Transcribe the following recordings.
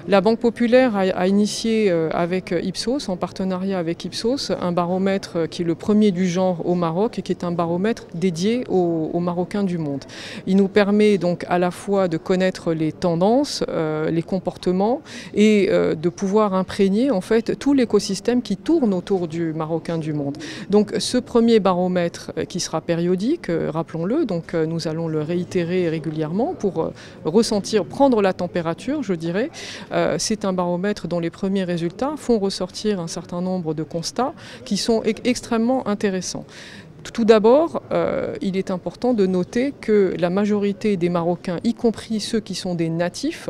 La Banque Populaire a initié avec Ipsos, en partenariat avec Ipsos, un baromètre qui est le premier du genre au Maroc et qui est un baromètre dédié aux Marocains du monde. Il nous permet donc à la fois de connaître les tendances, les comportements et de pouvoir imprégner en fait tout l'écosystème qui tourne autour du Marocain du monde. Donc ce premier baromètre qui sera périodique, rappelons-le, donc nous allons le réitérer régulièrement pour ressentir, prendre la température, je dirais. C'est un baromètre dont les premiers résultats font ressortir un certain nombre de constats qui sont extrêmement intéressants. Tout d'abord, il est important de noter que la majorité des Marocains, y compris ceux qui sont des natifs,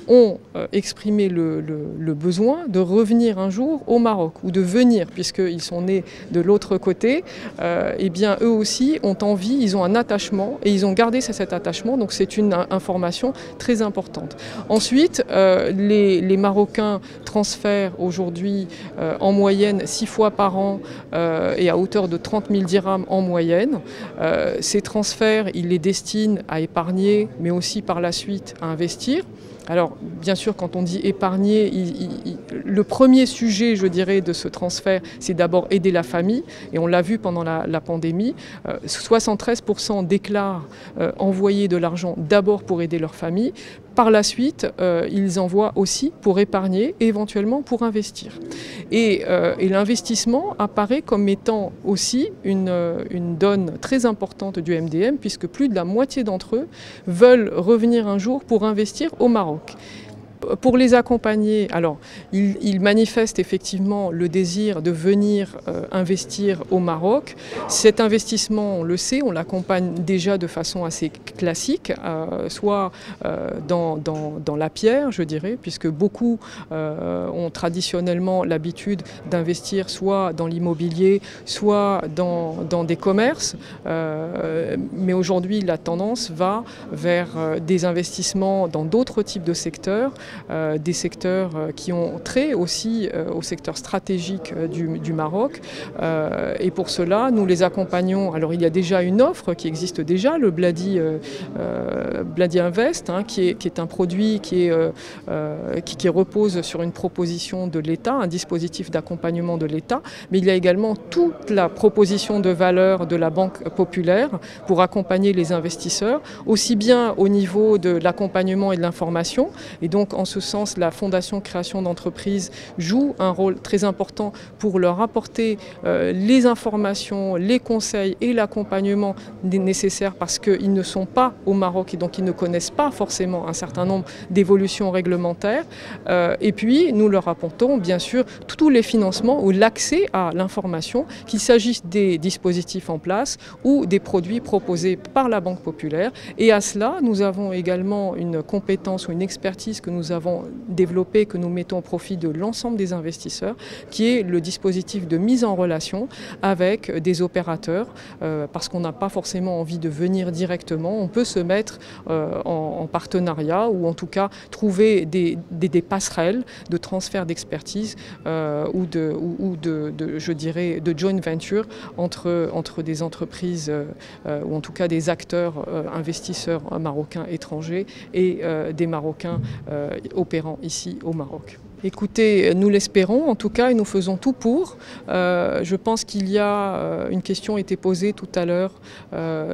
ont exprimé le besoin de revenir un jour au Maroc ou de venir, puisqu'ils sont nés de l'autre côté. Eh bien, eux aussi ont envie, ils ont un attachement et ils ont gardé cet attachement, donc c'est une information très importante. Ensuite, les Marocains transfèrent aujourd'hui en moyenne 6 fois par an et à hauteur de 30 000 dirhams en moyenne. Ces transferts, ils les destinent à épargner, mais aussi par la suite à investir. Alors, bien sûr, quand on dit épargner, le premier sujet, je dirais, de ce transfert, c'est d'abord aider la famille. Et on l'a vu pendant la pandémie, 73% déclarent envoyer de l'argent d'abord pour aider leur famille. Par la suite, ils envoient aussi pour épargner et éventuellement pour investir. Et l'investissement apparaît comme étant aussi une donne très importante du MDM, puisque plus de la moitié d'entre eux veulent revenir un jour pour investir au Maroc. Pour les accompagner, alors ils manifestent effectivement le désir de venir investir au Maroc. Cet investissement, on le sait, on l'accompagne déjà de façon assez classique, soit dans la pierre, je dirais, puisque beaucoup ont traditionnellement l'habitude d'investir soit dans l'immobilier, soit dans des commerces. Mais aujourd'hui, la tendance va vers des investissements dans d'autres types de secteurs. Des secteurs qui ont trait aussi au secteur stratégique du Maroc. Et pour cela, nous les accompagnons. Alors il y a déjà une offre qui existe déjà, le Bladi Invest, hein, qui est un produit qui repose sur une proposition de l'État, un dispositif d'accompagnement de l'État. Mais il y a également toute la proposition de valeur de la Banque Populaire pour accompagner les investisseurs, aussi bien au niveau de l'accompagnement et de l'information. Et donc, en ce sens, la Fondation Création d'entreprises joue un rôle très important pour leur apporter les informations, les conseils et l'accompagnement nécessaires parce qu'ils ne sont pas au Maroc et donc ils ne connaissent pas forcément un certain nombre d'évolutions réglementaires. Et puis, nous leur apportons bien sûr tous les financements ou l'accès à l'information, qu'il s'agisse des dispositifs en place ou des produits proposés par la Banque Populaire. Et à cela, nous avons également une compétence ou une expertise que nous avons développé, que nous mettons au profit de l'ensemble des investisseurs, qui est le dispositif de mise en relation avec des opérateurs, parce qu'on n'a pas forcément envie de venir directement. On peut se mettre en partenariat ou en tout cas trouver des passerelles de transfert d'expertise ou je dirais de joint venture entre des entreprises ou en tout cas des acteurs investisseurs marocains étrangers et des Marocains opérant ici au Maroc. Écoutez, nous l'espérons en tout cas et nous faisons tout pour. Je pense qu'il y a une question a été posée tout à l'heure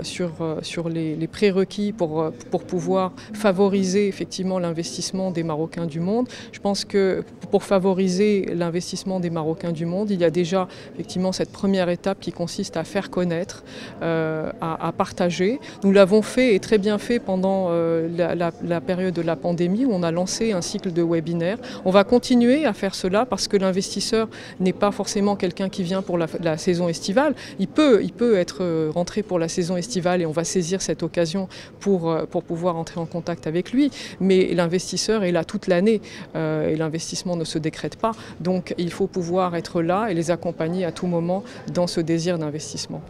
sur les prérequis pour pouvoir favoriser effectivement l'investissement des Marocains du monde. Je pense que pour favoriser l'investissement des Marocains du monde, il y a déjà effectivement cette première étape qui consiste à faire connaître, à partager. Nous l'avons fait et très bien fait pendant la période de la pandémie où on a lancé un cycle de webinaires. On va continuer à faire cela parce que l'investisseur n'est pas forcément quelqu'un qui vient pour la saison estivale. Il peut être rentré pour la saison estivale et on va saisir cette occasion pour pouvoir entrer en contact avec lui. Mais l'investisseur est là toute l'année et l'investissement ne se décrète pas. Donc il faut pouvoir être là et les accompagner à tout moment dans ce désir d'investissement.